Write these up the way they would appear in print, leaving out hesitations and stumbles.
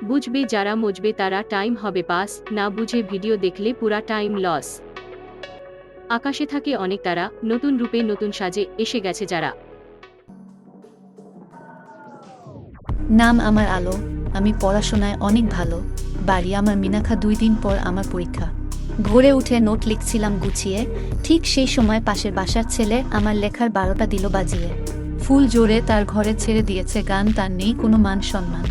বুঝবে যারা মজবে তারা টাইম হবে পাস, না বুঝে ভিডিও দেখলে পুরা টাইম লস। আকাশে থাকে অনেক তারা, নতুন রূপে নতুন সাজে এসে গেছে যারা। নাম আমার আলো, আমি পড়াশোনায় অনেক ভালো। বাড়ি আমার মিনাখা, 2 দিন পর আমার পরীক্ষা। ভোরে উঠে নোট লিখছিলাম গুছিয়ে, ঠিক সেই সময় পাশের বাসার ছেলে আমার লেখার 12টা দিল বাজিয়ে। ফুল জোরে তার ঘরে ছেড়ে দিয়েছে গান, তার নেই কোনো মান সম্মান।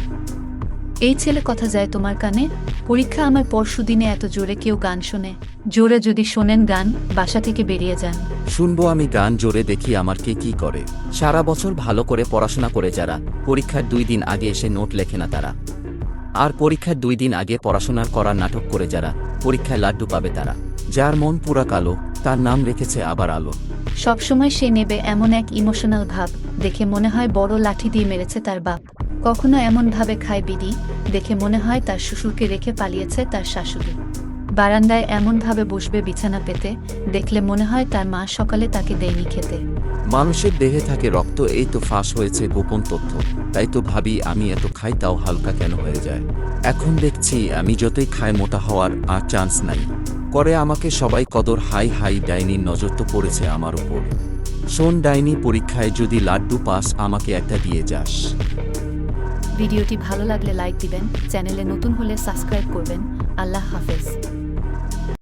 এই ছেলে কথা যায় তোমার কানে? পরীক্ষা আমার পরশুদিনে, এত জোরে কেউ গান শোনে? জোরে যদি শোনেন গান, বাসা থেকে বেরিয়ে যান। শুনবো আমি গান, জোরে দেখি আমার কে কি করে। সারা বছর ভালো করে পড়াশোনা করে যারা, পরীক্ষার 2 দিন আগে এসে নোট লেখে না তারা। আর পরীক্ষার 2 দিন আগে পড়াশোনার করার নাটক করে যারা, পরীক্ষায় লাড্ডু পাবে তারা। যার মন পুরা কালো, তার নাম রেখেছে আবার আলো। সবসময় সে নেবে এমন এক ইমোশনাল ভাব, দেখে মনে হয় বড় লাঠি দিয়ে মেরেছে তার বাপ। কখনো এমনভাবে খায় বিড়ি, দেখে মনে হয় তার শ্বশুরকে রেখে পালিয়েছে তার শাশুড়ি। বারান্দায় এমনভাবে বসবে বিছানা পেতে, দেখলে মনে হয় তার মা সকালে তাকে দেয়নি খেতে। মানুষের দেহে থাকে রক্ত, এই তো ফাঁস হয়েছে গোপন তথ্য। তাই তো ভাবি আমি এত খাই তাও হালকা কেন হয়ে যায়। এখন দেখছি আমি যতই খাই মোটা হওয়ার আর চান্স নাই। করে আমাকে সবাই কদর, হাই হাই ডাইনির নজর তো পড়েছে আমার উপর। শোন ডাইনি, পরীক্ষায় যদি লাড্ডু পাস আমাকে একটা দিয়ে যাস। ভিডিওটি ভালো লাগলে লাইক দিবেন, চ্যানেলে নতুন হলে সাবস্ক্রাইব করবেন। আল্লাহ হাফেজ।